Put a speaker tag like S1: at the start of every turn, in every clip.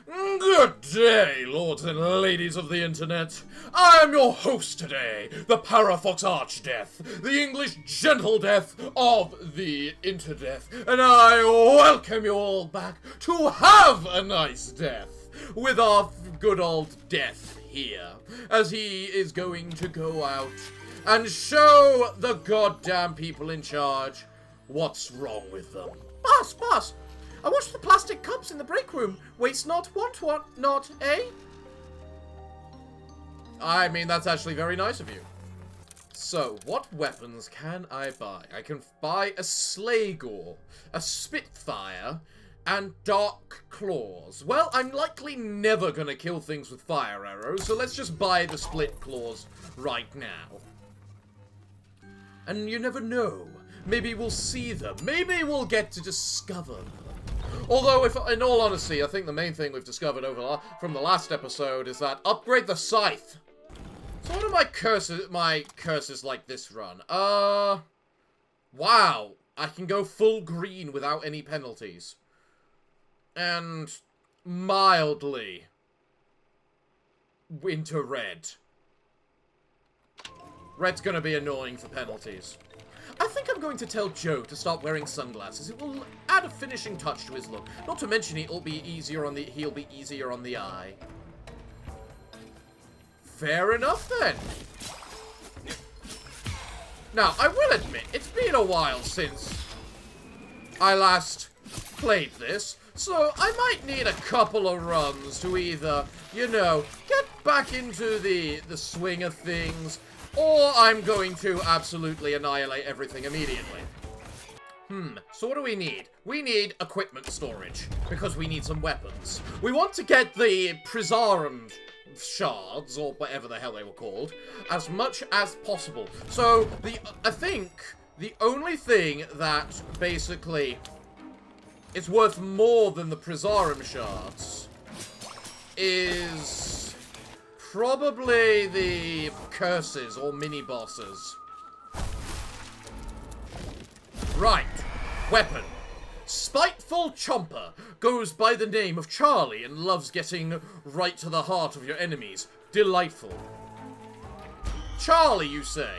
S1: Good day, lords and ladies of the internet. I am your host today, the Parafox Archdeath, the English gentle death of the interdeath, and I welcome you all back to have a nice death with our good old death here, as he is going to go out and show the goddamn people in charge what's wrong with them.
S2: Boss! I watched the plastic cups in the break room. Waste not, want not, eh?
S1: I mean, that's actually very nice of you. So, what weapons can I buy? I can buy a Slaygore, a Spitfire, and Dark Claws. Well, I'm likely never gonna kill things with fire arrows, so let's just buy the Split Claws right now. And you never know. Maybe we'll see them. Maybe we'll get to discover them. Although, in all honesty, I think the main thing we've discovered from the last episode is that upgrade the scythe. So what are my curses like this run? Wow. I can go full green without any penalties. And mildly into red. Red's gonna be annoying for penalties. I think I'm going to tell Joe to start wearing sunglasses. It will add a finishing touch to his look. Not to mention he'll be easier on the eye. Fair enough then. Now, I will admit, it's been a while since I last played this, so I might need a couple of runs to either, you know, get back into the swing of things, or I'm going to absolutely annihilate everything immediately. So what do we need? We need equipment storage, because we need some weapons. We want to get the Prisarum shards, or whatever the hell they were called, as much as possible. So, I think the only thing that basically is worth more than the Prisarum shards is probably the curses or mini-bosses. Right. Weapon. Spiteful Chomper goes by the name of Charlie and loves getting right to the heart of your enemies. Delightful. Charlie, you say?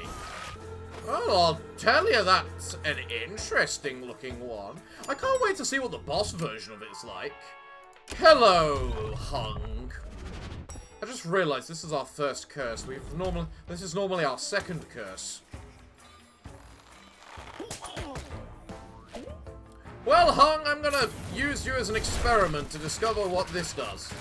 S1: Well, I'll tell you that's an interesting looking one. I can't wait to see what the boss version of it is like. Hello, Hung. I just realized this is our first curse. This is normally our second curse. Well, Hung, I'm gonna use you as an experiment to discover what this does.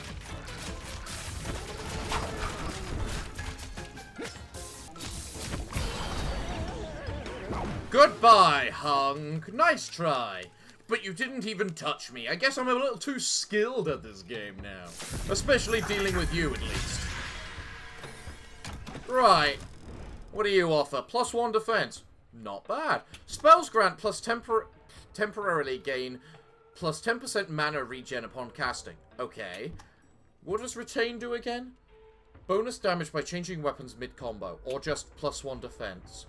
S1: Goodbye, Hung. Nice try. But you didn't even touch me. I guess I'm a little too skilled at this game now. Especially dealing with you, at least. Right. What do you offer? +1 defense. Not bad. Spells grant plus temporarily gain plus 10% mana regen upon casting. Okay. What does retain do again? Bonus damage by changing weapons mid-combo. Or just +1 defense.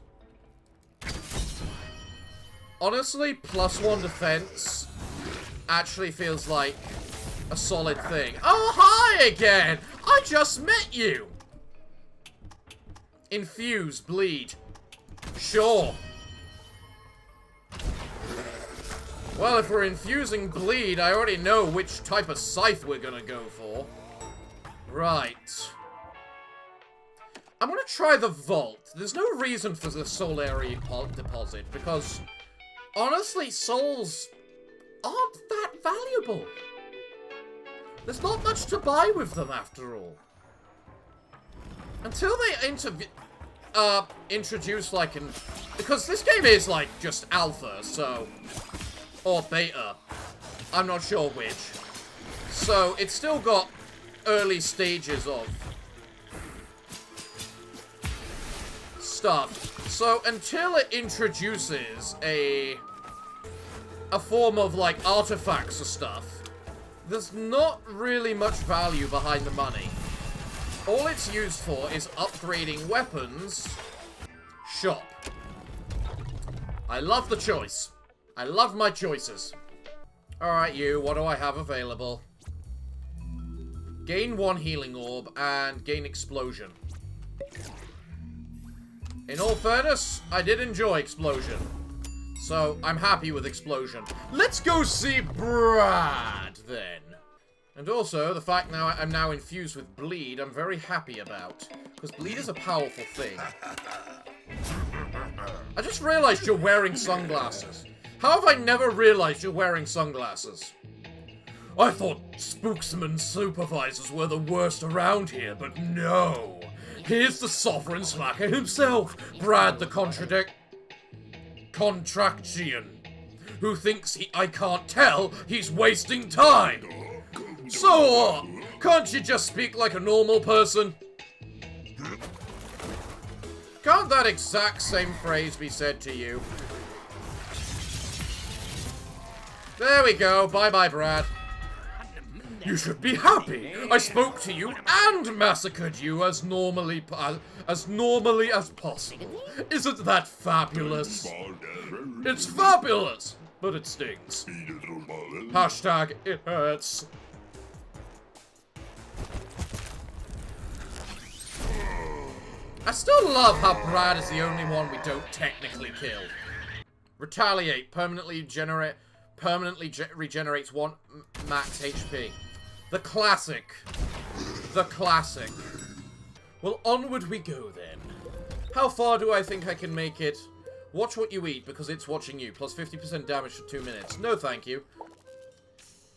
S1: Honestly, +1 defense actually feels like a solid thing. Oh, hi again! I just met you! Infuse, bleed. Sure. Well, if we're infusing bleed, I already know which type of scythe we're gonna go for. Right. I'm gonna try the vault. There's no reason for the Solary deposit, because honestly, souls aren't that valuable. There's not much to buy with them, after all. Until they introduce, like, because this game is, like, just alpha, so, or beta. I'm not sure which. So, it's still got early stages of stuff. So, until it introduces a form of, like, artifacts or stuff, there's not really much value behind the money. All it's used for is upgrading weapons. Shop. I love the choice. I love my choices. Alright, you, what do I have available? Gain 1 healing orb and gain explosion. In all fairness, I did enjoy explosion. So, I'm happy with explosion. Let's go see Brad, then. And also, the fact now I'm now infused with bleed, I'm very happy about. Because bleed is a powerful thing. I just realized you're wearing sunglasses. How have I never realized you're wearing sunglasses? I thought spooksman supervisors were the worst around here, but no. Here's the sovereign slacker himself, Brad the Contraction, who thinks I can't tell he's wasting time. So, can't you just speak like a normal person? Can't that exact same phrase be said to you? There we go. Bye-bye, Brad. You should be happy. I spoke to you and massacred you as normally as possible. Isn't that fabulous? It's fabulous, but it stings. Hashtag it hurts. I still love how Brad is the only one we don't technically kill. Retaliate. Permanently regenerates 1 max HP. The classic. The classic. Well, onward we go then. How far do I think I can make it? Watch what you eat, because it's watching you. Plus 50% damage for 2 minutes. No, thank you.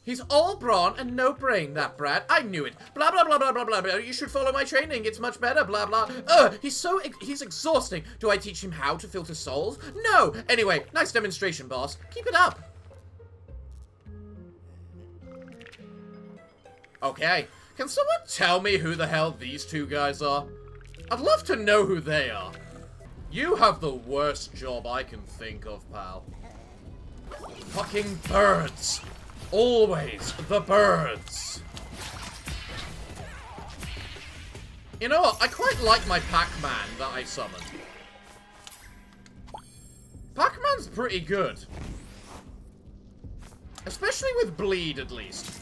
S1: He's all brawn and no brain, that Brad. I knew it. Blah, blah, blah, blah, blah, blah, blah. You should follow my training. It's much better, blah, blah. He's exhausting. Do I teach him how to filter souls? No. Anyway, nice demonstration, boss. Keep it up. Okay. Can someone tell me who the hell these two guys are? I'd love to know who they are. You have the worst job I can think of, pal. Fucking birds. Always the birds. You know what? I quite like my Pac-Man that I summoned. Pac-Man's pretty good. Especially with bleed, at least.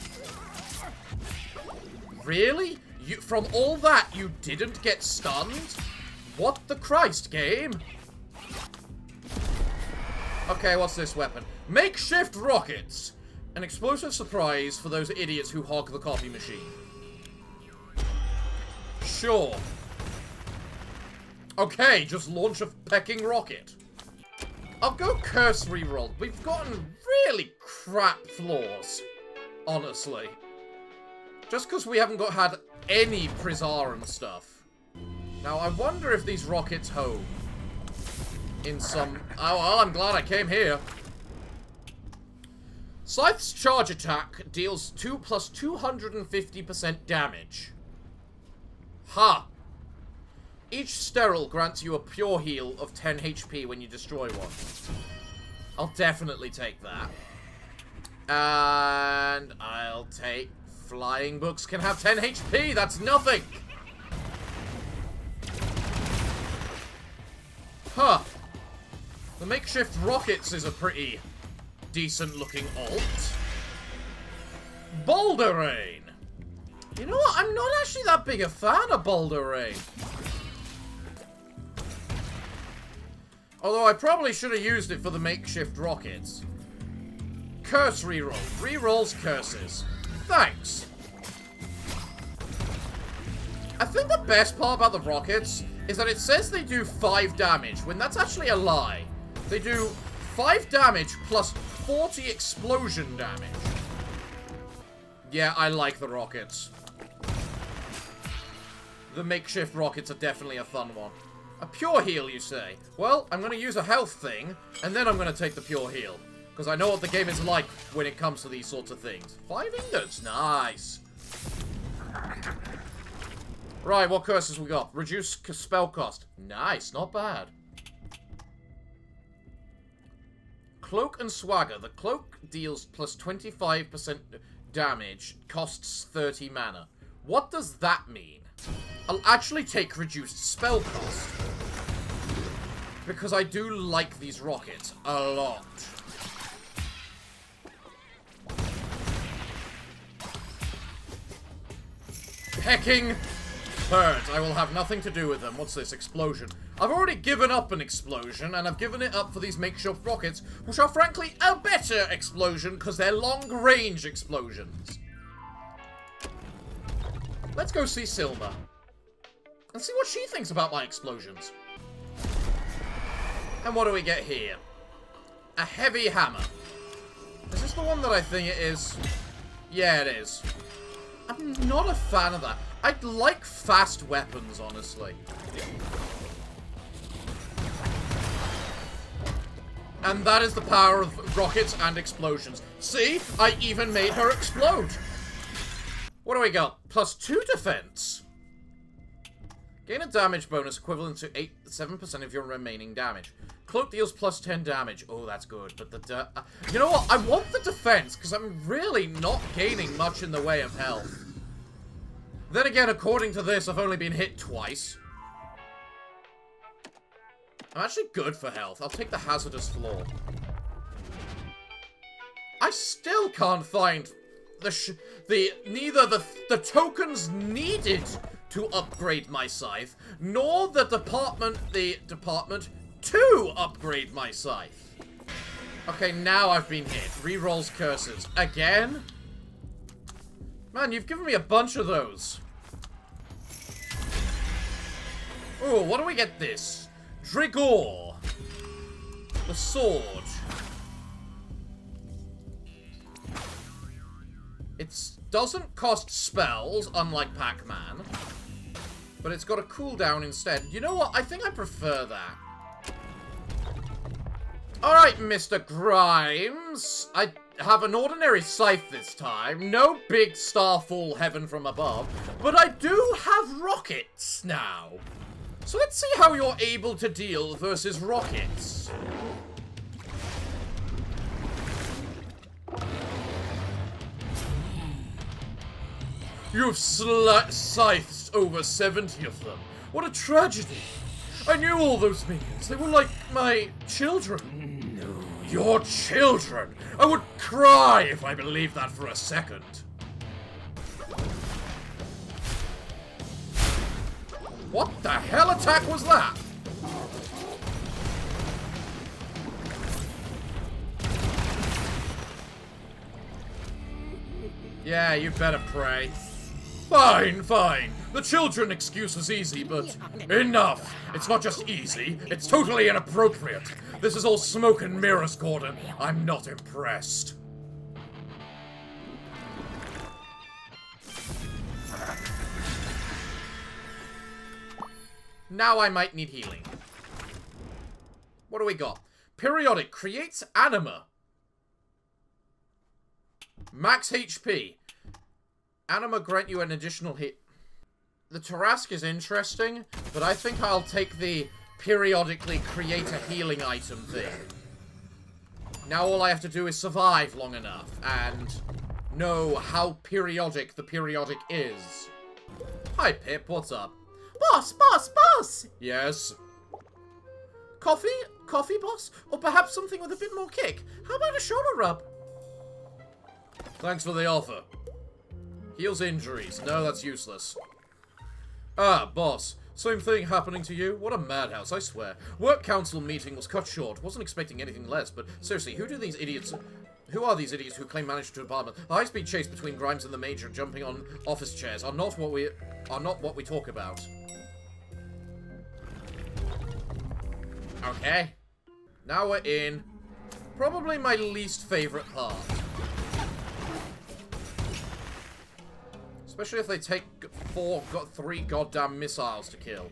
S1: Really? From all that, you didn't get stunned? What the Christ, game? Okay, what's this weapon? Makeshift rockets. An explosive surprise for those idiots who hog the copy machine. Sure. Okay, just launch a pecking rocket. I'll go curse reroll. We've gotten really crap floors. Honestly. Just because we haven't had any Prizaran stuff. Now, I wonder if these rockets home. In some... Oh, well, I'm glad I came here. Scythe's charge attack deals 2 plus 250% damage. Ha! Each sterile grants you a pure heal of 10 HP when you destroy one. I'll definitely take that. And I'll take... Flying books can have 10 HP! That's nothing! Huh. The makeshift rockets is a pretty decent-looking alt. Boulder Rain! You know what? I'm not actually that big a fan of Boulder Rain. Although I probably should have used it for the makeshift rockets. Curse reroll. Rerolls curses. Thanks. I think the best part about the rockets is that it says they do 5 damage, when that's actually a lie. They do 5 damage plus 40 explosion damage. Yeah, I like the rockets. The makeshift rockets are definitely a fun one. A pure heal, you say? Well, I'm going to use a health thing, and then I'm going to take the pure heal. Because I know what the game is like when it comes to these sorts of things. 5 ingots, nice. Right, what curses we got? Reduce spell cost. Nice, not bad. Cloak and Swagger. The cloak deals plus 25% damage, costs 30 mana. What does that mean? I'll actually take reduced spell cost. Because I do like these rockets a lot. pecking birds. I will have nothing to do with them. What's this? Explosion. I've already given up an explosion, and I've given it up for these makeshift rockets, which are frankly a better explosion, because they're long-range explosions. Let's go see Silma. And see what she thinks about my explosions. And what do we get here? A heavy hammer. Is this the one that I think it is? Yeah, it is. I'm not a fan of that. I like fast weapons, honestly. And that is the power of rockets and explosions. See? I even made her explode. What do we got? +2 defense. Gain a damage bonus equivalent to 7% of your remaining damage. Cloak deals +10 damage. Oh, that's good. But you know what? I want the defense, because I'm really not gaining much in the way of health. Then again, according to this, I've only been hit twice. I'm actually good for health. I'll take the hazardous floor. I still can't find neither the tokens needed to upgrade my scythe, nor the department to upgrade my scythe. Okay, now I've been hit. Rerolls curses. Again? Man, you've given me a bunch of those. Oh, what do we get this? Drigor. The sword. It doesn't cost spells, unlike Pac-Man. But it's got a cooldown instead. You know what? I think I prefer that. Alright, Mr. Grimes. I have an ordinary scythe this time. No big starfall heaven from above. But I do have rockets now. So let's see how you're able to deal versus rockets. You've scythed over 70 of them. What a tragedy. I knew all those minions. They were like my children. No. Your children? I would cry if I believed that for a second. What the hell attack was that? Yeah, you better pray. Fine, fine. The children excuse is easy, but enough. It's not just easy, it's totally inappropriate. This is all smoke and mirrors, Gordon. I'm not impressed. Now I might need healing. What do we got? Periodic creates anima. Max HP. Anima grant you an additional hit. The Tarask is interesting, but I think I'll take the periodically create a healing item thing. Now all I have to do is survive long enough and know how periodic the periodic is. Hi Pip, what's up?
S2: Boss, boss, boss!
S1: Yes?
S2: Coffee? Coffee, boss? Or perhaps something with a bit more kick? How about a shoulder rub?
S1: Thanks for the offer. Heals injuries. No, that's useless. Ah, boss. Same thing happening to you? What a madhouse, I swear. Work council meeting was cut short. Wasn't expecting anything less, but seriously, who are these idiots who claim managed to department? The high-speed chase between Grimes and the Major jumping on office chairs are not what we talk about. Okay. Now we're in probably my least favorite part. Especially if they take 3 goddamn missiles to kill.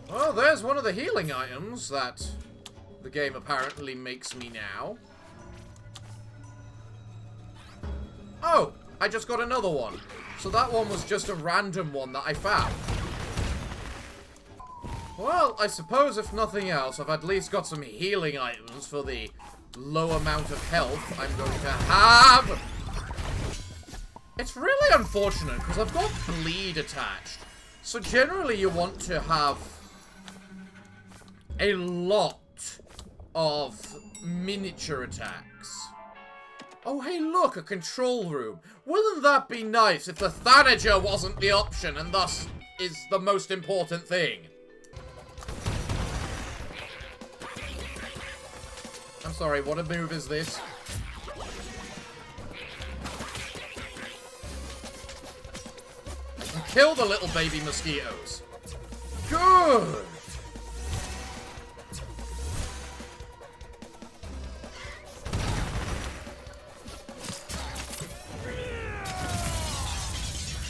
S1: Well, there's one of the healing items that the game apparently makes me now. Oh, I just got another one. So that one was just a random one that I found. Well, I suppose if nothing else, I've at least got some healing items for the low amount of health I'm going to have. It's really unfortunate, because I've got bleed attached. So generally you want to have a lot of miniature attacks. Oh, hey, look, a control room. Wouldn't that be nice if the Thanager wasn't the option and thus is the most important thing? I'm sorry, what a move is this? And kill the little baby mosquitoes. Good!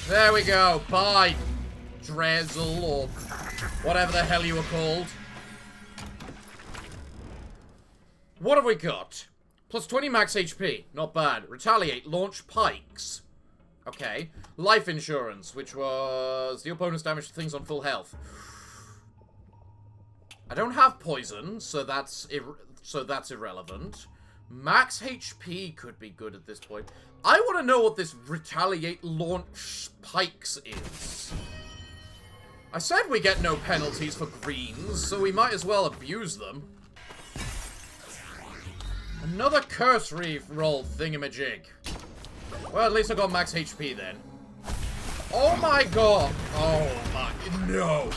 S1: There we go. Bye, Drizzle, or whatever the hell you were called. What have we got? Plus 20 max HP. Not bad. Retaliate. Launch pikes. Okay. Life insurance, which was the opponent's damage to things on full health. I don't have poison, so that's irrelevant. Max HP could be good at this point. I want to know what this retaliate launch pikes is. I said we get no penalties for greens, so we might as well abuse them. Another cursory roll thingamajig. Well, at least I got max HP then. Oh my god! Oh my... no!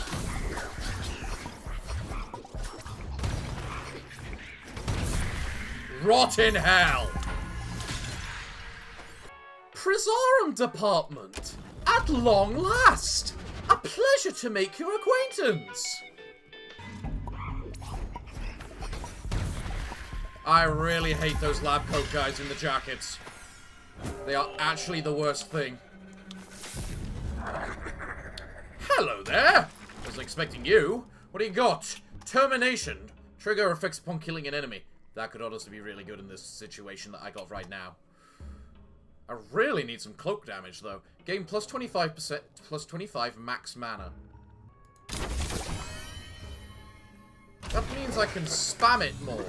S1: Rot in hell! Prizarum department! At long last! A pleasure to make your acquaintance! I really hate those lab coat guys in the jackets. They are actually the worst thing. Hello there! Wasn't expecting you. What do you got? Termination. Trigger effects upon killing an enemy. That could honestly be really good in this situation that I got right now. I really need some cloak damage, though. Gain plus 25%, plus 25 max mana. That means I can spam it more.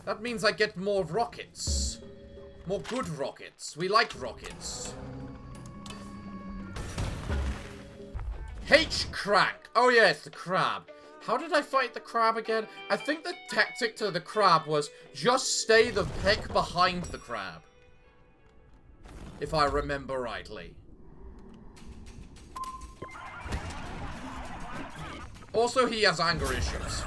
S1: That means I get more rockets. More good rockets. We like rockets. H-crack. Oh yeah, it's the crab. How did I fight the crab again? I think the tactic to the crab was just stay the heck behind the crab. If I remember rightly. Also, he has anger issues.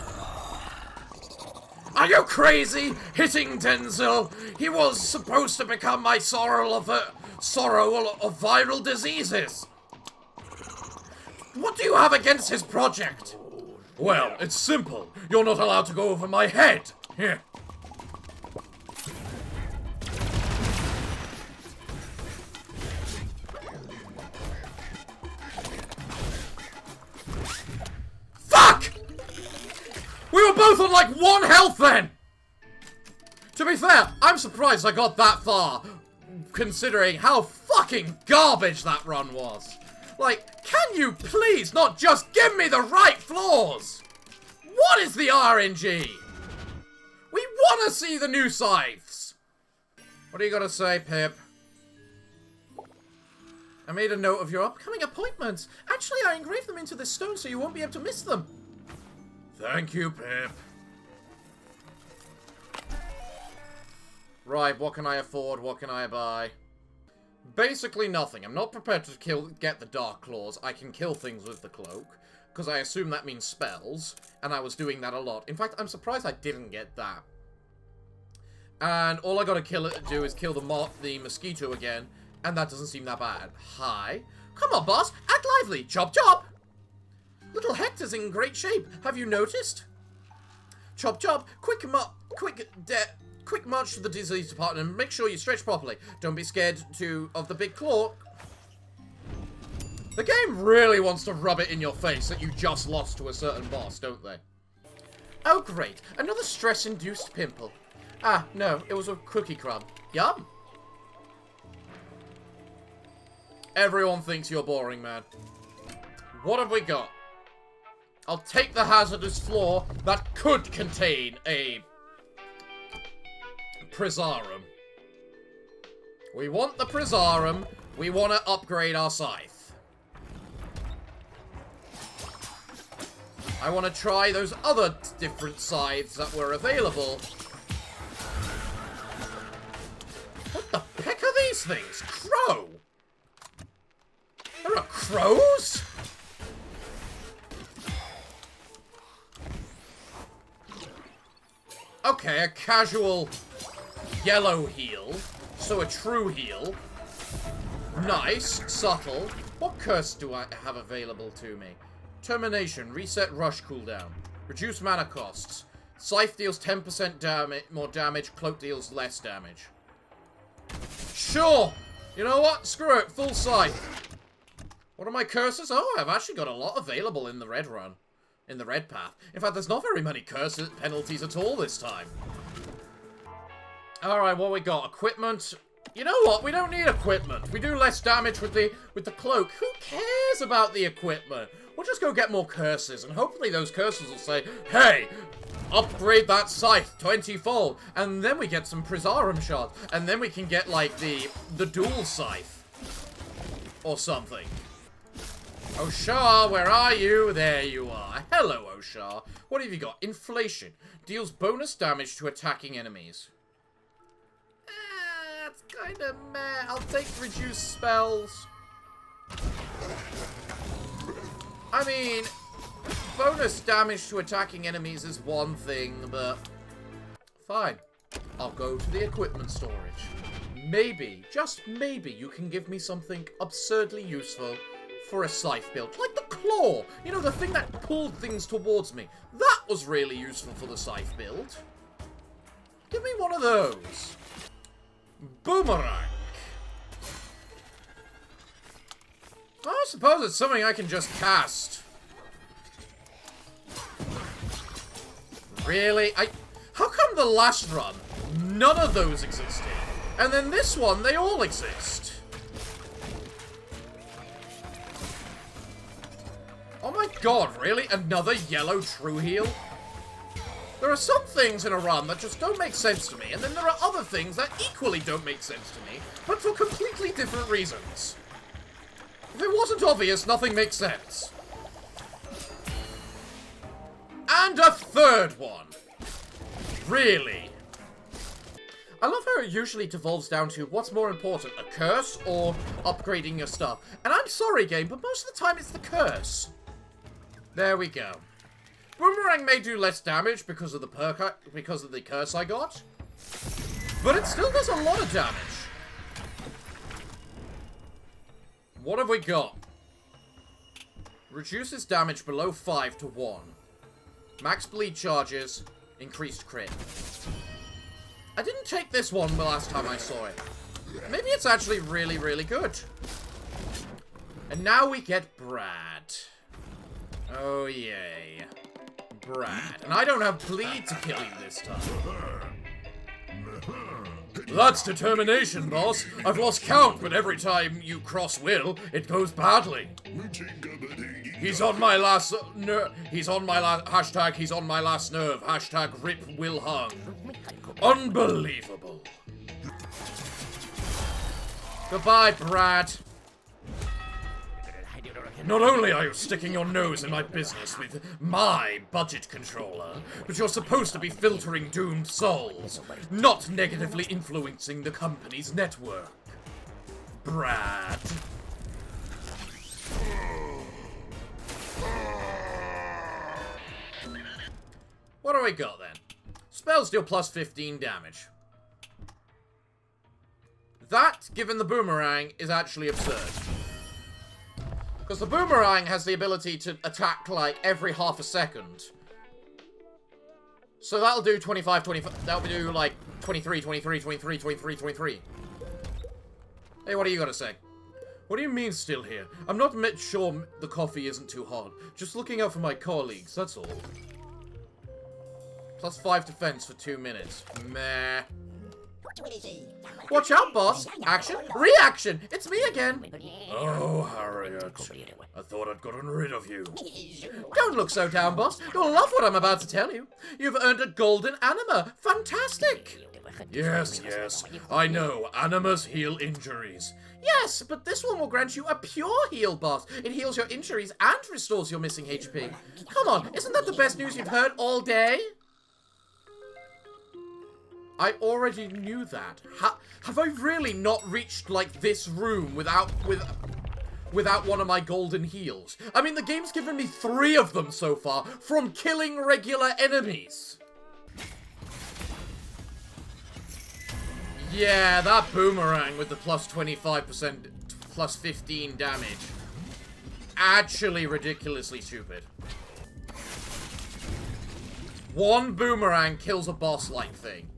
S1: Are you crazy? Hitting Denzel? He was supposed to become my sorrow of viral diseases. What do you have against his project? Well, it's simple. You're not allowed to go over my head. Here. Fuck! We were both on like 1 health then! To be fair, I'm surprised I got that far, considering how fucking garbage that run was. Like, can you please not just give me the right floors? What is the RNG? We want to see the new scythes. What are you gonna say, Pip? I made a note of your upcoming appointments. Actually, I engraved them into this stone so you won't be able to miss them. Thank you, Pip. Right, what can I afford? What can I buy? Basically nothing. I'm not prepared to get the Dark Claws. I can kill things with the cloak, because I assume that means spells, and I was doing that a lot. In fact, I'm surprised I didn't get that. And all I gotta do is kill the mosquito again, and that doesn't seem that bad. Hi. Come on, boss. Act lively. Chop, chop. Little Hector's in great shape. Have you noticed? Chop, chop. Quick march to the disease department and make sure you stretch properly. Don't be scared of the big claw. The game really wants to rub it in your face that you just lost to a certain boss, don't they? Oh, great. Another stress-induced pimple. Ah, no. It was a cookie crumb. Yum. Everyone thinks you're boring, man. What have we got? I'll take the hazardous floor that could contain a Prizarum. We want the Prizarum. We want to upgrade our scythe. I want to try those other different scythes that were available. What the heck are these things? Crow? There are crows? Okay, a casual yellow heal. So a true heal. Nice. Subtle. What curse do I have available to me? Termination. Reset rush cooldown. Reduce mana costs. Scythe deals 10% more damage. Cloak deals less damage. Sure! You know what? Screw it. Full scythe. What are my curses? Oh, I've actually got a lot available in the red run. In the red path. In fact, there's not very many curse penalties at all this time. Alright, what we got? Equipment. You know what? We don't need equipment. We do less damage with the cloak. Who cares about the equipment? We'll just go get more curses, and hopefully those curses will say, hey, upgrade that scythe 20-fold, and then we get some Prizarum shards, and then we can get, like, the dual scythe. Or something. Oshar, where are you? There you are. Hello, Oshar. What have you got? Inflation. Deals bonus damage to attacking enemies. That's kind of meh. I'll take reduced spells. I mean, bonus damage to attacking enemies is one thing, but fine. I'll go to the equipment storage. Maybe, just maybe, you can give me something absurdly useful for a scythe build. Like the claw! You know, the thing that pulled things towards me. That was really useful for the scythe build. Give me one of those. Boomerang. I suppose it's something I can just cast. Really? How come the last run, none of those existed? And then this one, they all exist. Oh my god, really? Another yellow true heal? There are some things in a run that just don't make sense to me, and then there are other things that equally don't make sense to me, but for completely different reasons. If it wasn't obvious, nothing makes sense. And a third one. Really? I love how it usually devolves down to what's more important, a curse or upgrading your stuff. And I'm sorry, game, but most of the time it's the curse. There we go. Boomerang may do less damage because of the curse I got, but it still does a lot of damage. What have we got? Reduces damage below 5 to 1. Max bleed charges, increased crit. I didn't take this one the last time I saw it. Maybe it's actually really, really good. And now we get Brad. Oh, yay. Brad. And I don't have bleed to kill you this time. That's determination, boss. I've lost count, but every time you cross Will, it goes badly. He's on my last nerve. He's on my last hashtag. He's on my last nerve. Hashtag rip Will hung. Unbelievable. Goodbye, Brad. Not only are you sticking your nose in my business with my budget controller, but you're supposed to be filtering doomed souls, not negatively influencing the company's network. Brad. What do we got then? Spells deal plus 15 damage. That, given the boomerang, is actually absurd. Because the boomerang has the ability to attack, like, every half a second. So that'll do 25, 25, that'll do, like, 23, 23, 23, 23, 23. Hey, what are you gonna say? What do you mean still here? I'm not sure the coffee isn't too hot. Just looking out for my colleagues, that's all. Plus 5 defense for 2 minutes. Meh. Watch out, boss! Action! Reaction! It's me again! Oh, Harriet. I thought I'd gotten rid of you. Don't look so down, boss. You'll love what I'm about to tell you. You've earned a golden anima. Fantastic! Yes, yes. I know. Animas heal injuries. Yes, but this one will grant you a pure heal, boss. It heals your injuries and restores your missing HP. Come on, isn't that the best news you've heard all day? I already knew that. Have I really not reached, like, this room without one of my golden heals? I mean, the game's given me 3 of them so far from killing regular enemies. Yeah, that boomerang with the plus 25%, plus 15 damage. Actually ridiculously stupid. 1 boomerang kills a boss-like thing.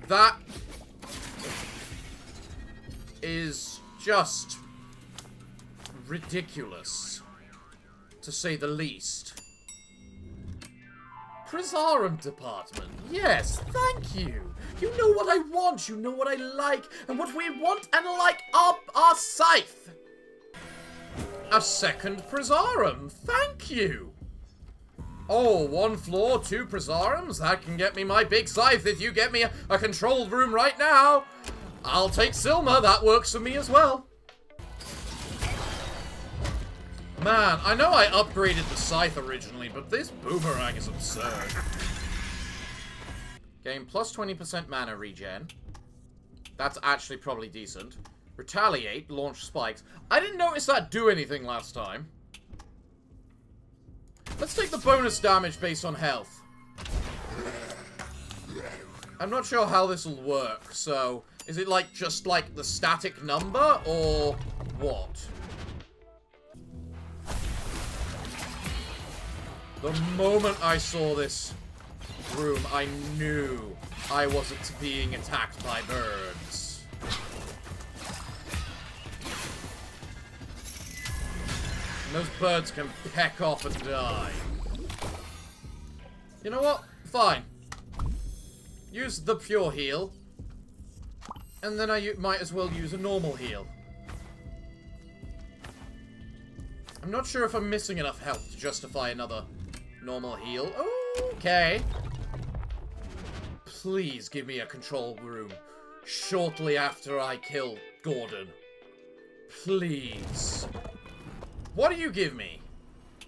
S1: That is just ridiculous, to say the least. Prizarum department. Yes, thank you. You know what I want, you know what I like, and what we want and like are our scythe. A second Prizarum. Thank you. Oh, 1 floor, 2 Prizarums? That can get me my big scythe if you get me a controlled room right now. I'll take Silma, that works for me as well. Man, I know I upgraded the scythe originally, but this boomerang is absurd. Gain plus 20% mana regen. That's actually probably decent. Retaliate, launch spikes. I didn't notice that do anything last time. Let's take the bonus damage based on health. I'm not sure how this will work, so... Is it like, just like the static number, or what? The moment I saw this room, I knew I wasn't being attacked by birds. And those birds can peck off and die. You know what? Fine. Use the pure heal. And then I might as well use a normal heal. I'm not sure if I'm missing enough health to justify another normal heal. Okay. Please give me a control room shortly after I kill Gordon. Please. What do you give me?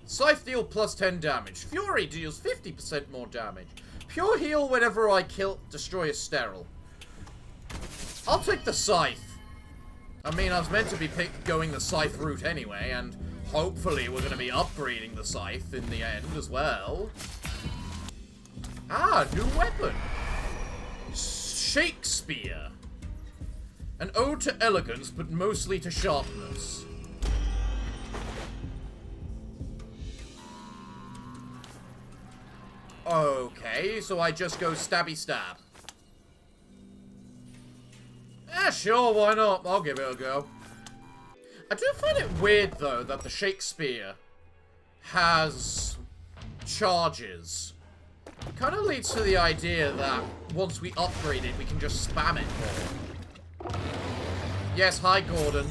S1: Scythe deal plus 10 damage. Fury deals 50% more damage. Pure heal whenever I destroy a sterile. I'll take the scythe. I mean, I was meant to be going the scythe route anyway, and hopefully we're going to be upgrading the scythe in the end as well. Ah, new weapon. Shakespeare. An ode to elegance, but mostly to sharpness. Okay, so I just go stabby stab. Yeah, sure, why not? I'll give it a go. I do find it weird, though, that the Shakespeare has charges. Kind of leads to the idea that once we upgrade it, we can just spam it more. Yes, hi, Gordon.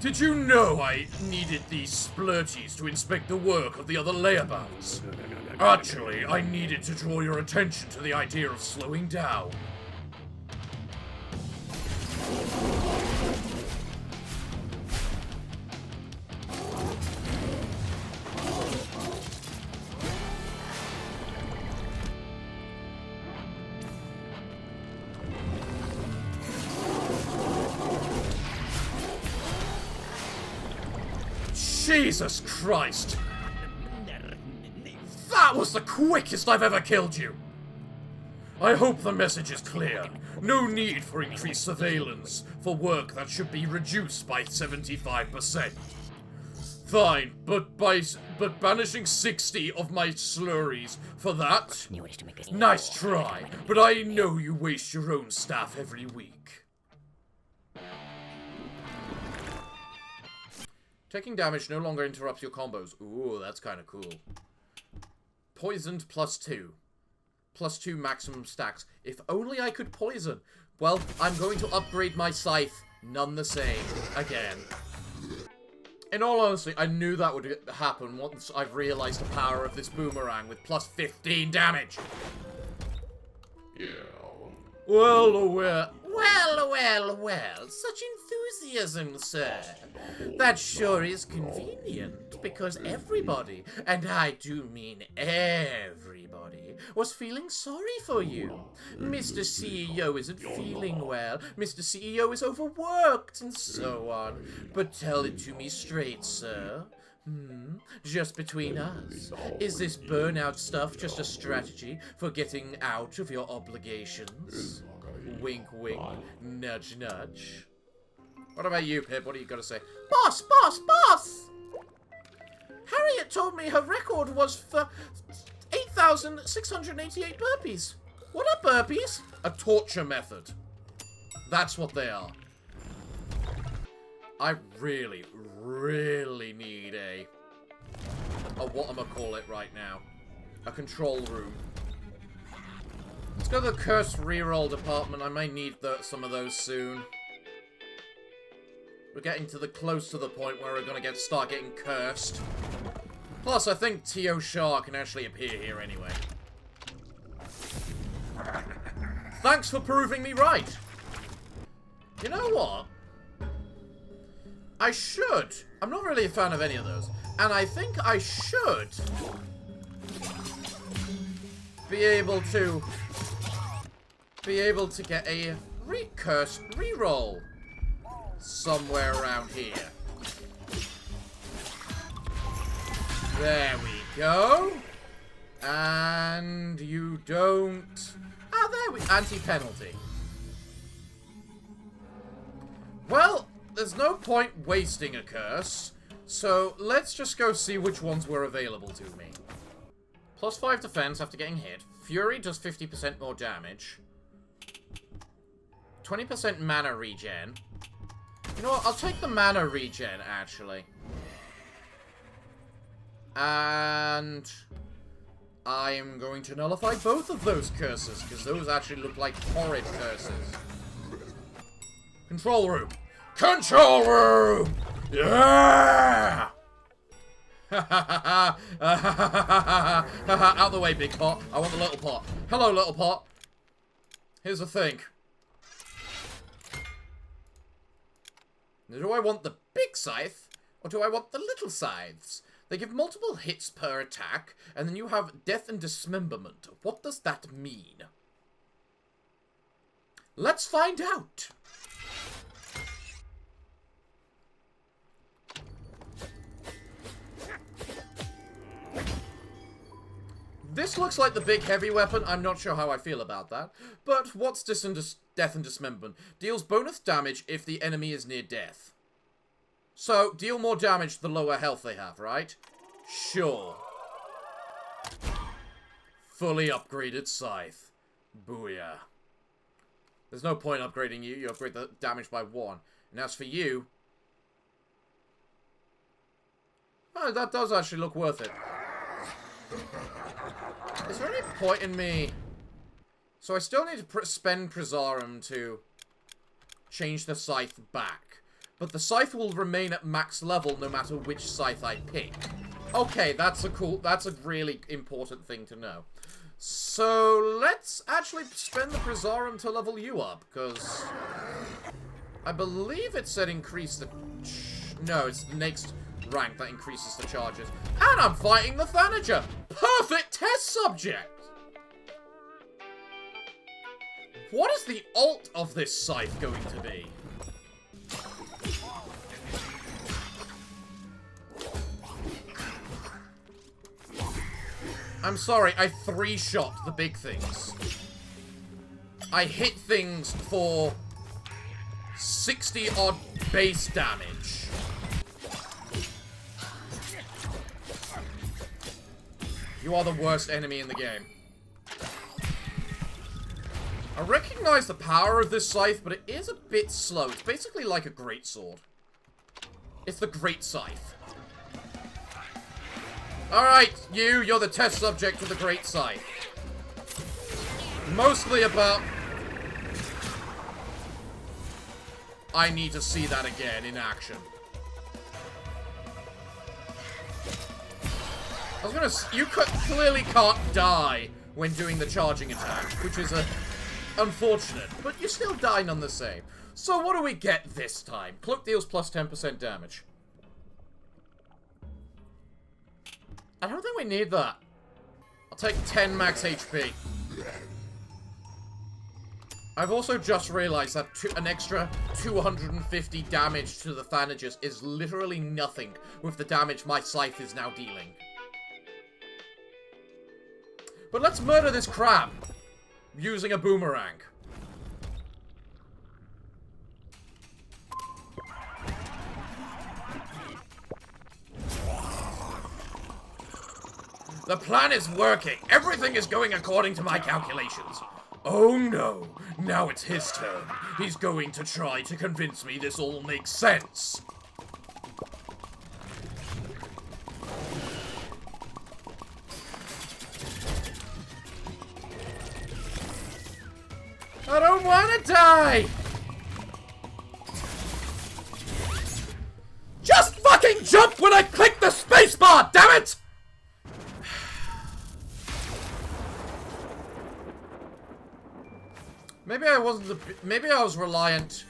S1: Did you know I needed these splurties to inspect the work of the other layabouts? Actually, I needed to draw your attention to the idea of slowing down. Jesus Christ! That was the quickest I've ever killed you! I hope the message is clear. No need for increased surveillance for work that should be reduced by 75%. Fine, but banishing 60 of my slurries for that? Nice try, but I know you waste your own staff every week. Taking damage no longer interrupts your combos. Ooh, that's kind of cool. Poisoned +2. +2 maximum stacks. If only I could poison. Well, I'm going to upgrade my scythe. None the same. Again. In all honesty, I knew that would happen once I've realized the power of this boomerang with +15 damage. Yeah. Well. Such enthusiasm, sir. That sure is convenient.
S2: fact, because everybody, and I do mean everybody, was feeling sorry for you. Mr. CEO isn't feeling well, Mr. CEO is overworked, and so on. But tell it to me straight, sir. Just between us, is this burnout stuff just a strategy for getting out of your obligations? Wink, wink, nudge, nudge. What about you, Pip? What do you got to say? Boss, boss, boss! Harriet told me her record was for 8,688 burpees. What are burpees?
S1: A torture method. That's what they are. I really, really need a whatchamacallit right now. A control room. Let's go to the cursed reroll department. I may need some of those soon. We're getting close to the point where we're gonna start getting cursed. Plus, I think T.O. Shah can actually appear here anyway. Thanks for proving me right. You know what? I should. I'm not really a fan of any of those. And I think I should be able to get a cursed reroll somewhere around here. There we go. And you don't... Ah, there we... Anti-penalty. Well, there's no point wasting a curse, so let's just go see which ones were available to me. +5 defense after getting hit. Fury does 50% more damage. 20% mana regen. You know what? I'll take the mana regen, actually. And I'm going to nullify both of those curses, because those actually look like horrid curses. Control room. Control room! Yeah! Out the way, big pot. I want the little pot. Hello, little pot. Here's the thing. Do I want the big scythe, or do I want the little scythes? They give multiple hits per attack, and then you have death and dismemberment. What does that mean? Let's find out. This looks like the big heavy weapon. I'm not sure how I feel about that. But what's death and dismemberment? Deals bonus damage if the enemy is near death. So, deal more damage the lower health they have, right? Sure. Fully upgraded scythe. Booyah. There's no point upgrading you. You upgrade the damage by 1. And as for you... Oh, that does actually look worth it. Is there any point in me... So I still need to spend Prazarum to change the scythe back. But the scythe will remain at max level no matter which scythe I pick. Okay, that's a really important thing to know. So let's actually spend the Prazarum to level you up, because I believe it said increase the... No, it's the next rank that increases the charges. And I'm fighting the Thanager! Perfect test subject! What is the ult of this scythe going to be? I'm sorry, I 3-shot the big things. I hit things for 60-odd base damage. You are the worst enemy in the game. I recognize the power of this scythe, but it is a bit slow. It's basically like a greatsword. It's the great scythe. Alright, you're the test subject of the great scythe. Mostly about... I need to see that again in action. I was gonna... You clearly can't die when doing the charging attack, which is unfortunate, but you still die none the same. So what do we get this time? Cloak deals plus 10% damage. I don't think we need that. I'll take 10 max HP. I've also just realized that an extra 250 damage to the Thanagers is literally nothing with the damage my scythe is now dealing. But let's murder this crab using a boomerang. The plan is working. Everything is going according to my calculations. Oh no, now it's his turn. He's going to try to convince me this all makes sense. I don't want to die! Just fucking jump when I click the spacebar, damn it! Maybe I was reliant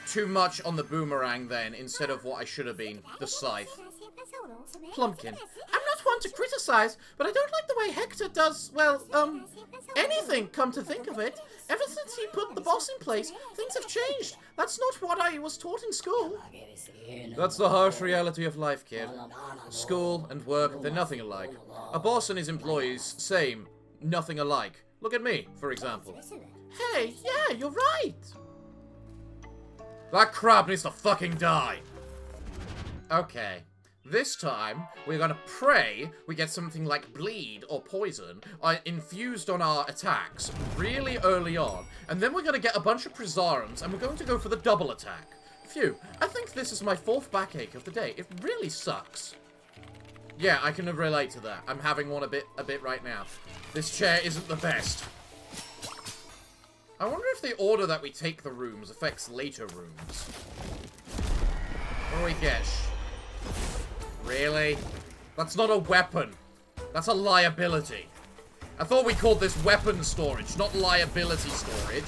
S1: too much on the boomerang then, instead of what I should have been, the scythe. Plumpkin. I'm not one to criticize, but I don't like the way Hector does, well, anything, come to think of it. Ever since he put the boss in place, things have changed. That's not what I was taught in school. That's the harsh reality of life, kid. School and work, they're nothing alike. A boss and his employees, same, nothing alike. Look at me, for example. Hey, yeah, you're right. That crab needs to fucking die. Okay. This time, we're gonna pray we get something like bleed or poison infused on our attacks really early on. And then we're gonna get a bunch of Prisarums and we're going to go for the double attack. Phew, I think this is my 4th backache of the day. It really sucks. Yeah, I can relate to that. I'm having one a bit right now. This chair isn't the best. I wonder if the order that we take the rooms affects later rooms. What do we get? Really? That's not a weapon. That's a liability. I thought we called this weapon storage, not liability storage.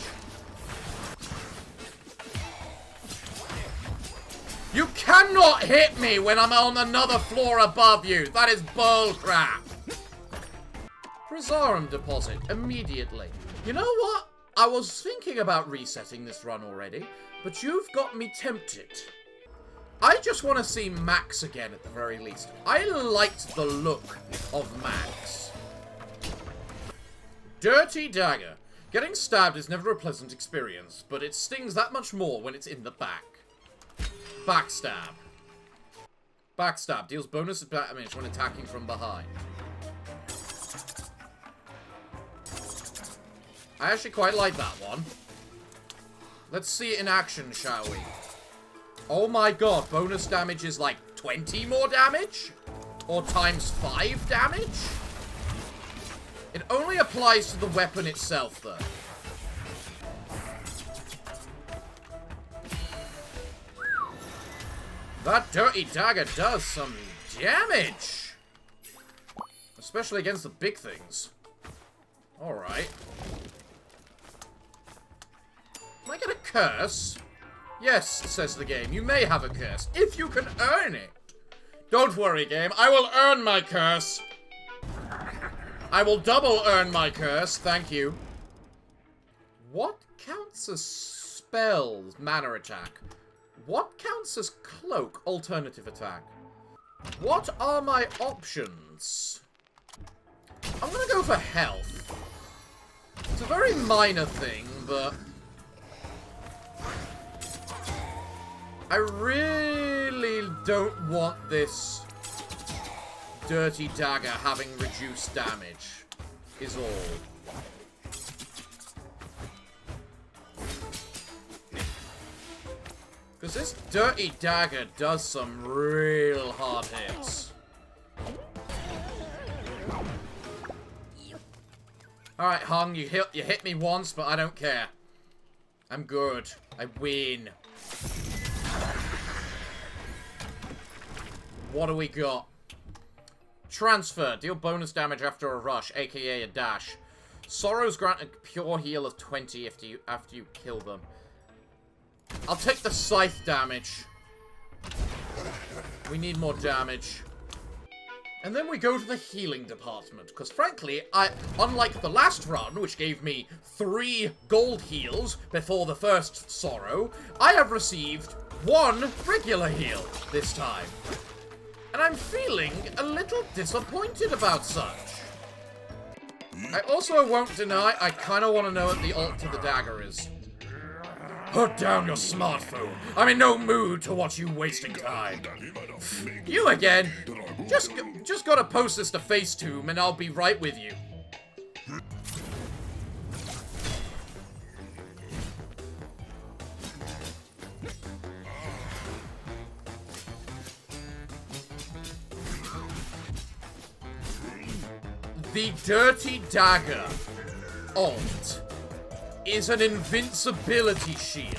S1: You cannot hit me when I'm on another floor above you. That is bullcrap. Prisarum deposit immediately. You know what? I was thinking about resetting this run already, but you've got me tempted. I just want to see Max again at the very least. I liked the look of Max. Dirty Dagger. Getting stabbed is never a pleasant experience, but it stings that much more when it's in the back. Backstab. Backstab deals bonus damage when attacking from behind. I actually quite like that one. Let's see it in action, shall we? Oh my god, bonus damage is like 20 more damage? Or times 5 damage? It only applies to the weapon itself, though. That Dirty Dagger does some damage! Especially against the big things. Alright. Can I get a curse? Yes, says the game. You may have a curse, if you can earn it. Don't worry, game. I will earn my curse. I will double earn my curse. Thank you. What counts as spells? Manor attack. What counts as cloak? Alternative attack. What are my options? I'm gonna go for health. It's a very minor thing, but I really don't want this Dirty Dagger having reduced damage, is all. Because this Dirty Dagger does some real hard hits. Alright, Hung, you hit me once, but I don't care. I'm good. I win. What do we got? Transfer. Deal bonus damage after a rush, aka a dash. Sorrows grant a pure heal of 20 after you kill them. I'll take the scythe damage. We need more damage. And then we go to the healing department, because frankly, unlike the last run, which gave me 3 gold heals before the first sorrow, I have received 1 regular heal this time. And I'm feeling a little disappointed about such. I also won't deny I kind of want to know what the ult to the dagger is. Put down your smartphone. I'm in no mood to watch you wasting time. You again? Just gotta post this to Facetune and I'll be right with you. The Dirty Dagger ult is an invincibility shield.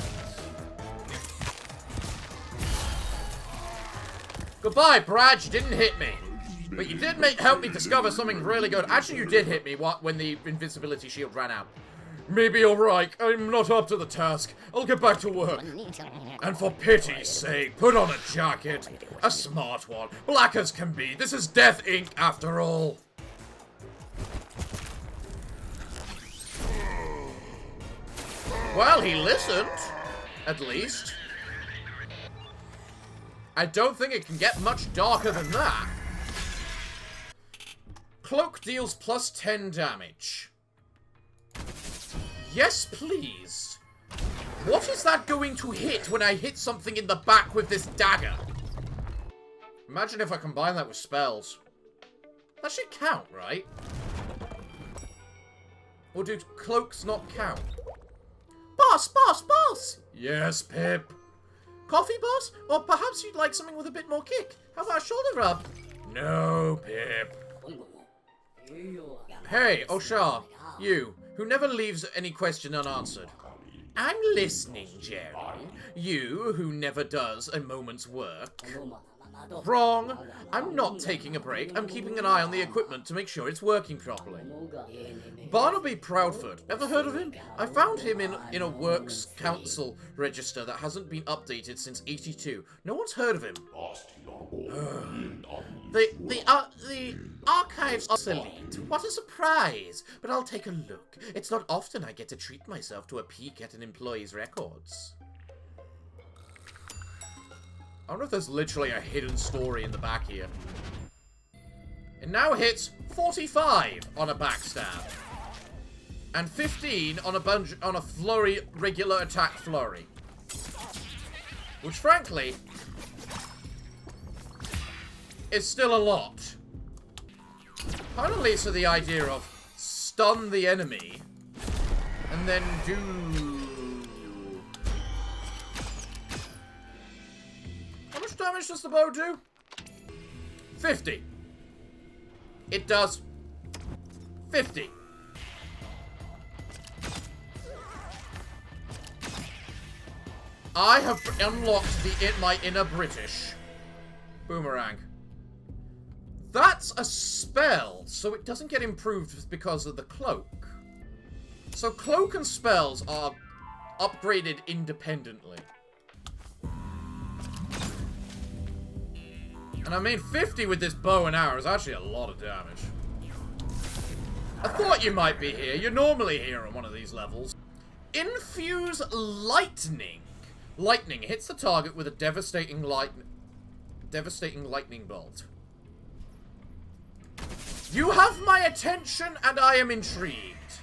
S1: Goodbye, Brad. You didn't hit me. But you did help me discover something really good. Actually, you did hit me when the invincibility shield ran out. Maybe you're right. I'm not up to the task. I'll get back to work. And for pity's sake, put on a jacket. A smart one. Black as can be. This is Death Inc. after all. Well, he listened. At least. I don't think it can get much darker than that. Cloak deals plus 10 damage. Yes, please. What is that going to hit when I hit something in the back with this dagger? Imagine if I combine that with spells. That should count, right? Or do cloaks not count? Boss, boss, boss! Yes, Pip. Coffee, boss? Or perhaps you'd like something with a bit more kick? How about a shoulder rub? No, Pip. Hey, Oshar, you, who never leaves any question unanswered. I'm listening, Jerry. You, who never does a moment's work. Wrong. I'm not taking a break. I'm keeping an eye on the equipment to make sure it's working properly. Barnaby Proudfoot. Ever heard of him? I found him in a works council register that hasn't been updated since '82. No one's heard of him. The archives are obsolete. What a surprise. But I'll take a look. It's not often I get to treat myself to a peek at an employee's records. I wonder if there's literally a hidden story in the back here. It now hits 45 on a backstab. And 15 on a flurry, regular attack flurry. Which, frankly, is still a lot. Kind of leads to the idea of stun the enemy and then do... How much damage does the bow do? 50. It does 50. I have unlocked my inner British. Boomerang. That's a spell, so it doesn't get improved because of the cloak. So cloak and spells are upgraded independently. And I mean, 50 with this bow and arrow is actually a lot of damage. I thought you might be here. You're normally here on one of these levels. Infuse Lightning. Lightning hits the target with a devastating lightning bolt. You have my attention, and I am intrigued.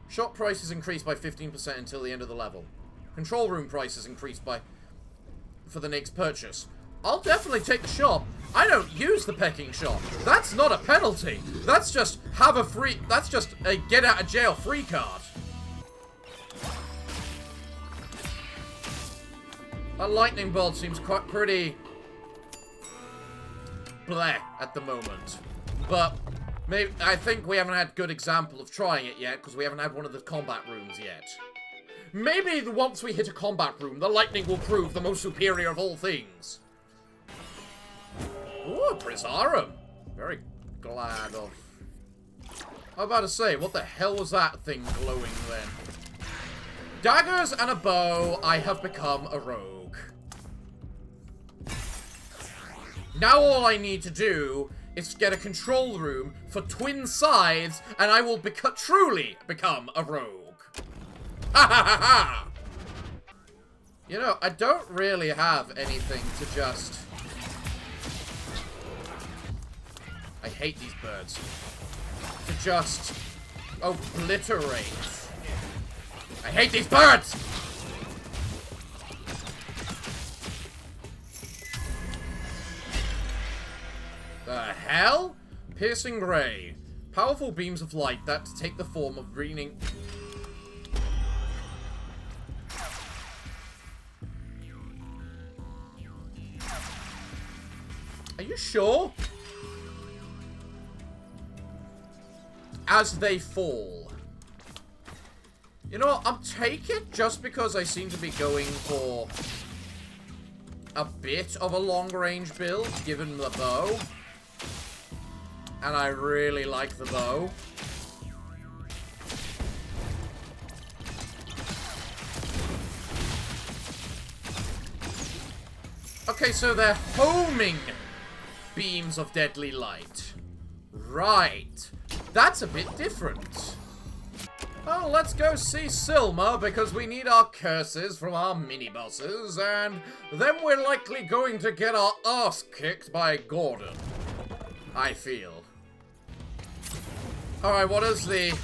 S1: Shop prices increased by 15% until the end of the level. Control room prices increased for the next purchase. I'll definitely take the shop. I don't use the pecking shop. That's not a penalty. That's just that's just a get out of jail free card. That lightning bolt seems quite pretty bleh at the moment. But maybe I think we haven't had a good example of trying it yet because we haven't had one of the combat rooms yet. Maybe once we hit a combat room, the lightning will prove the most superior of all things. Ooh, Prizarum. Very glad of. I was about to say, what the hell was that thing glowing then? Daggers and a bow, I have become a rogue. Now all I need to do is get a control room for twin sides, and I will truly become a rogue. Ha ha ha ha! You know, I don't really have anything to just... I hate these birds. To just obliterate. I hate these birds! The hell? Piercing ray. Powerful beams of light that take the form of greening... Are you sure? As they fall. You know what? I'll take it just because I seem to be going for a bit of a long-range build, given the bow. And I really like the bow. Okay, so they're homing beams of deadly light. Right. That's a bit different. Oh, let's go see Silma, because we need our curses from our mini-bosses, and then we're likely going to get our ass kicked by Gordon. I feel. Alright, what is the...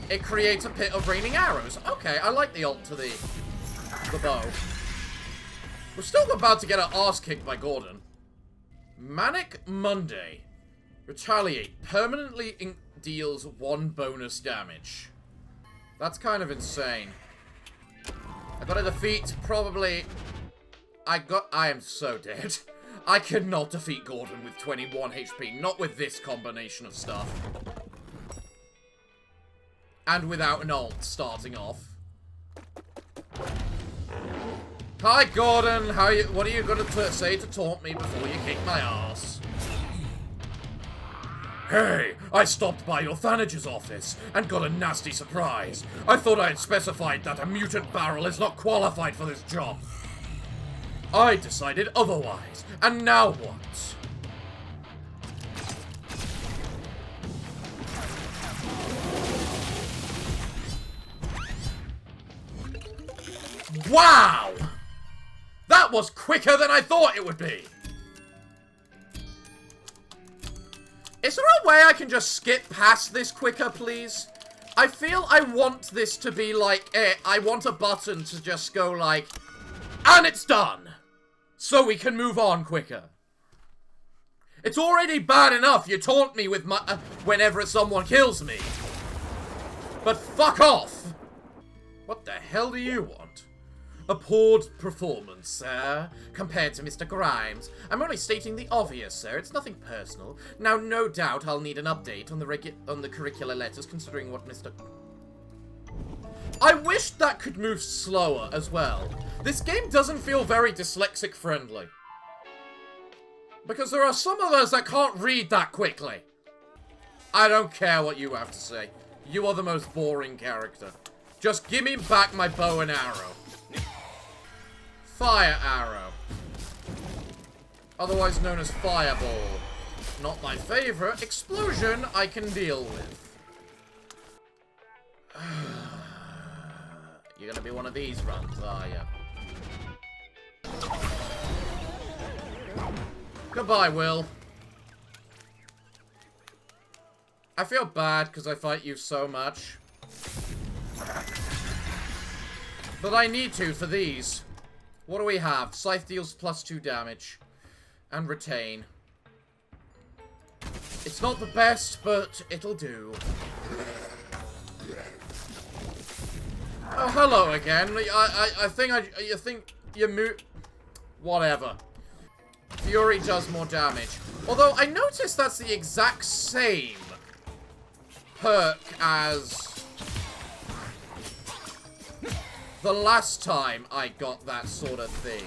S1: It creates a pit of raining arrows. Okay, I like the ult to the bow. We're still about to get our ass kicked by Gordon. Manic Monday. Retaliate. Permanently deals 1 bonus damage. That's kind of insane. I gotta defeat probably... I am so dead. I cannot defeat Gordon with 21 HP. Not with this combination of stuff. And without an ult starting off. Hi, Gordon. What are you going to say to taunt me before you kick my ass? Hey, I stopped by your Thanage's office and got a nasty surprise. I thought I had specified that a mutant barrel is not qualified for this job. I decided otherwise. And now what? Wow! That was quicker than I thought it would be! Is there a way I can just skip past this quicker, please? I feel I want this to be like, I want a button to just go like, and it's done! So we can move on quicker. It's already bad enough you taunt me with my, whenever someone kills me. But fuck off! What the hell do you want? A poor performance, sir, compared to Mr. Grimes. I'm only stating the obvious, sir. It's nothing personal. Now, no doubt I'll need an update on the curricular letters, considering what Mr. I wish that could move slower as well. This game doesn't feel very dyslexic friendly. Because there are some of us that can't read that quickly. I don't care what you have to say. You are the most boring character. Just give me back my bow and arrow. Fire arrow. Otherwise known as fireball. Not my favorite. Explosion I can deal with. You're gonna be one of these runs, are you? Goodbye, Will. I feel bad because I fight you so much. But I need to for these. What do we have? Scythe deals +2 damage. And retain. It's not the best, but it'll do. Oh, hello again. You think you move... Whatever. Fury does more damage. Although, I noticed that's the exact same perk as the last time I got that sort of thing.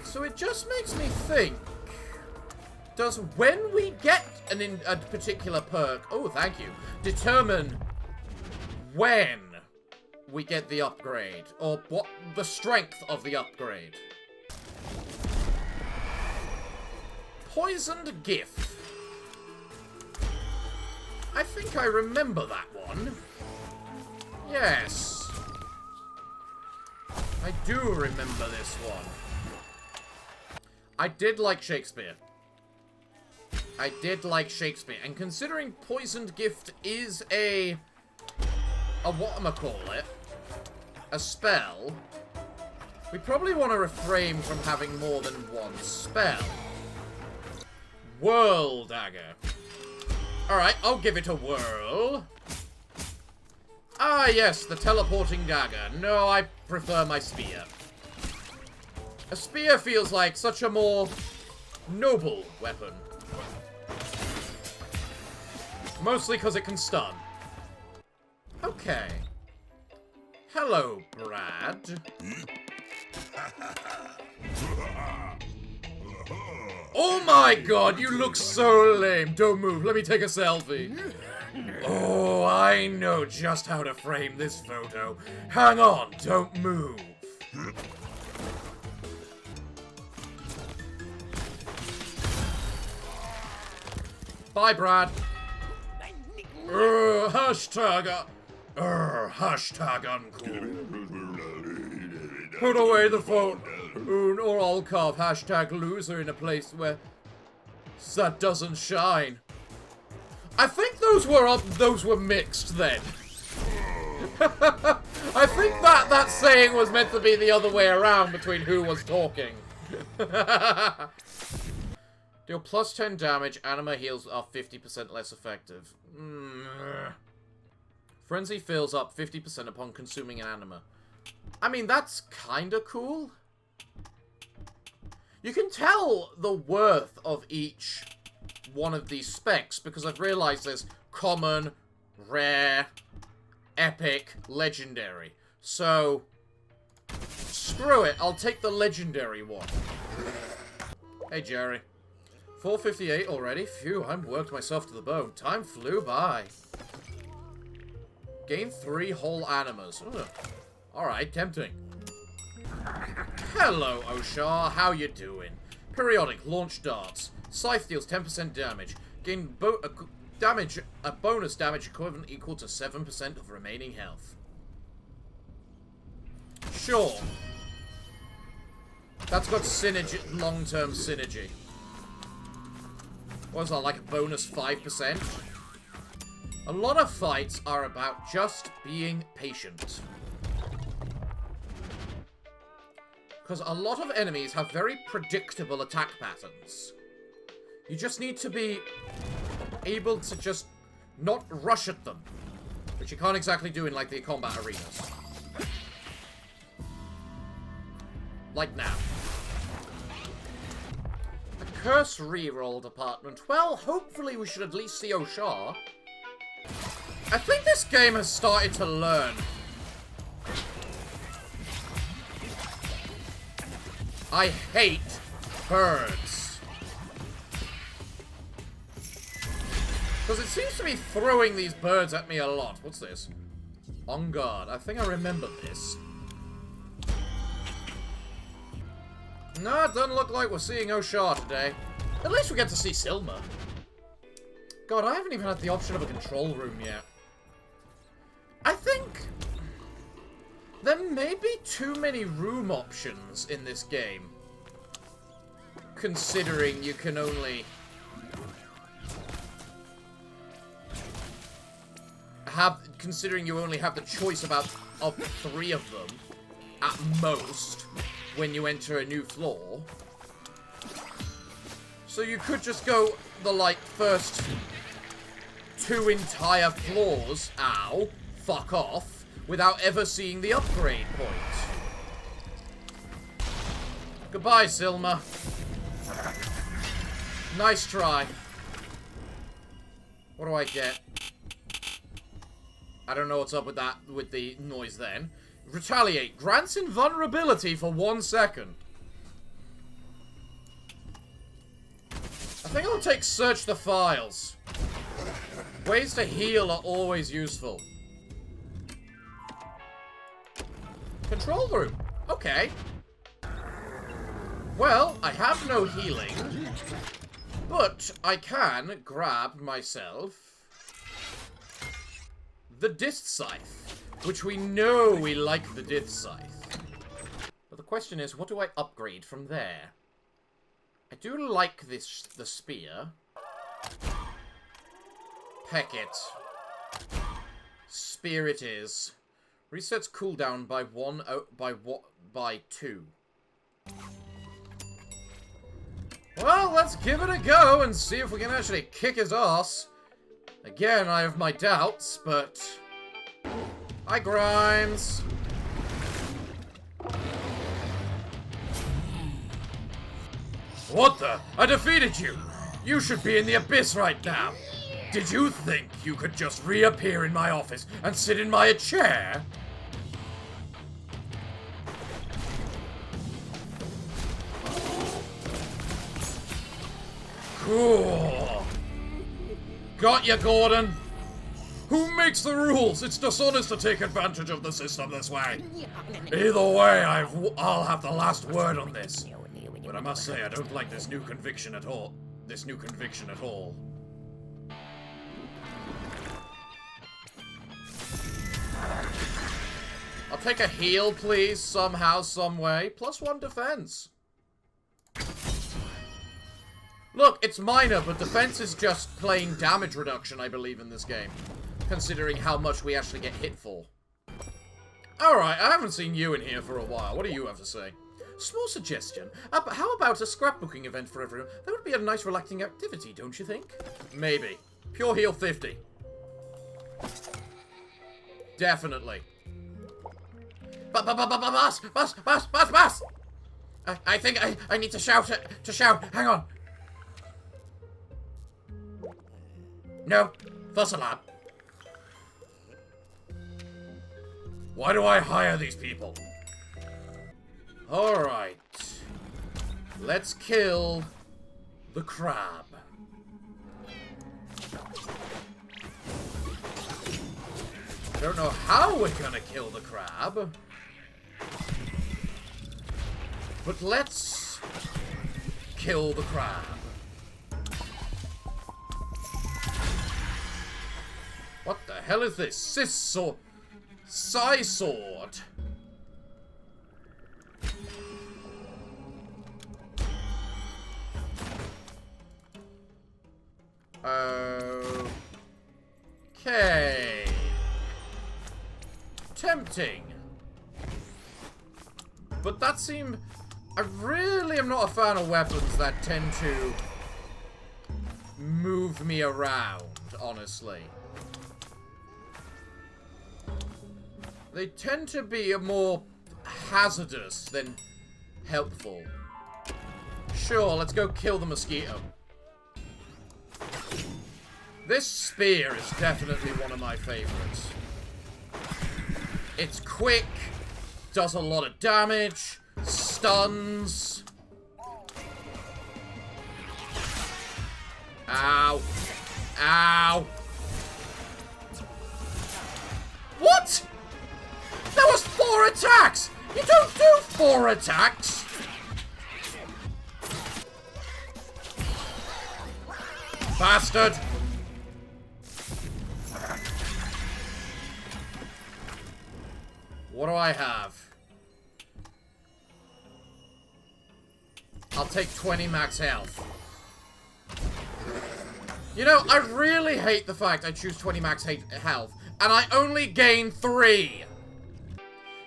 S1: So it just makes me think, does when we get a particular perk, oh, thank you, determine when we get the upgrade. Or what the strength of the upgrade. Poisoned Gift. I think I remember that one. Yes. I do remember this one. I did like Shakespeare. I did like Shakespeare. And considering Poisoned Gift is a whatchamacallit, a spell, we probably want to refrain from having more than one spell. Whirl Dagger. Alright, I'll give it a whirl. Ah, yes, the teleporting dagger. No, I prefer my spear. A spear feels like such a more noble weapon. Mostly because it can stun. Okay. Hello, Brad. Oh my god, you look so lame. Don't move, let me take a selfie. Oh, I know just how to frame this photo. Hang on, don't move. Bye, Brad. Hashtag uncool. Put away the phone, or I'll carve hashtag loser in a place where that doesn't shine. I think those were mixed then. I think that saying was meant to be the other way around between who was talking. Deal plus 10 damage, anima heals are 50% less effective. Frenzy fills up 50% upon consuming an anima. I mean, that's kinda cool. You can tell the worth of each one of these specs because I've realized there's common, rare, epic, legendary. So, screw it, I'll take the legendary one. Hey, Jerry. 4:58 already? Phew, I've worked myself to the bone. Time flew by. Gain 3 whole animas. Alright, tempting. Hello, Oshar. How you doing? Periodic launch darts. Scythe deals 10% damage. Gain a bonus damage equivalent equal to 7% of remaining health. Sure. That's got synergy, long-term synergy. What is that, like a bonus 5%? A lot of fights are about just being patient. Because a lot of enemies have very predictable attack patterns. You just need to be able to just not rush at them. Which you can't exactly do in, like, the combat arenas. Like now. A curse reroll department. Well, hopefully we should at least see Oshar. I think this game has started to learn. I hate birds. Because it seems to be throwing these birds at me a lot. What's this? On guard. I think I remember this. No, it doesn't look like we're seeing Oshar today. At least we get to see Silma. God, I haven't even had the option of a control room yet. I think there may be too many room options in this game. Considering you can only you only have the choice of 3 of them at most when you enter a new floor. So you could just go the, like, first 2 entire floors, ow, fuck off, without ever seeing the upgrade point. Goodbye, Silma. Nice try. What do I get? I don't know what's up with that, with the noise then. Retaliate. Grants invulnerability for 1 second. I think I'll take Search the Files. Ways to heal are always useful. control room. Okay. Well, I have no healing, but I can grab myself the Disc Scythe, which we know we like the Disc Scythe. But the question is, what do I upgrade from there? I do like the spear. Peck it. Spear it is. Resets cooldown by 2. Well, let's give it a go and see if we can actually kick his ass. Again, I have my doubts, but... Hi, Grimes. What the? I defeated you! You should be in the abyss right now! Did you think you could just reappear in my office and sit in my chair? Cool. Got you, Gordon. Who makes the rules? It's dishonest to take advantage of the system this way. Either way, I'll have the last word on this. But I must say, I don't like this new conviction at all. I'll take a heal, please, somehow, someway. +1 defense. Look, it's minor, but defense is just plain damage reduction, I believe, in this game. Considering how much we actually get hit for. Alright, I haven't seen you in here for a while. What do you have to say? Small suggestion. How about a scrapbooking event for everyone? That would be a nice relaxing activity, don't you think? Maybe. Pure heal 50. Definitely. Boss! I think I need to shout. Hang on. No. False alarm. Why do I hire these people? Alright. Let's kill the crab. I don't know how we're gonna kill the crab. But let's kill the crab. What the hell is this? Psy sword. Okay. Tempting. But that seemed... I really am not a fan of weapons that tend to move me around, honestly. They tend to be more hazardous than helpful. Sure, let's go kill the mosquito. This spear is definitely one of my favorites. It's quick, does a lot of damage, stuns. Ow. Ow. What? That was 4 attacks! You don't do 4 attacks! Bastard! What do I have? I'll take 20 max health. You know, I really hate the fact I choose 20 max health, and I only gain 3.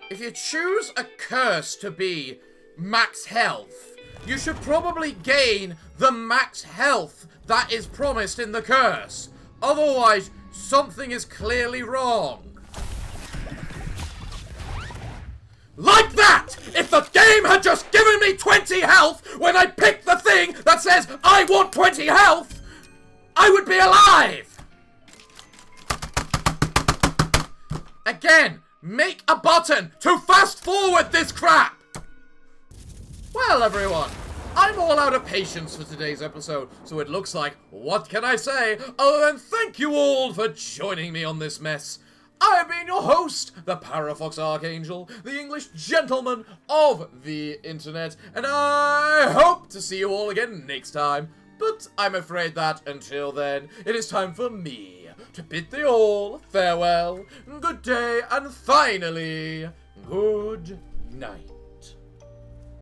S1: If you choose a curse to be max health, you should probably gain the max health that is promised in the curse. Otherwise, something is clearly wrong. Like that! If the game had just given me 20 health when I picked the thing that says I want 20 health, I would be alive! Again, make a button to fast forward this crap! Well, everyone, I'm all out of patience for today's episode, so it looks like, what can I say other than thank you all for joining me on this mess. I have been your host, the Parafox Archangel, the English gentleman of the internet, and I hope to see you all again next time. But I'm afraid that, until then, it is time for me to bid thee all farewell, good day, and finally, good night.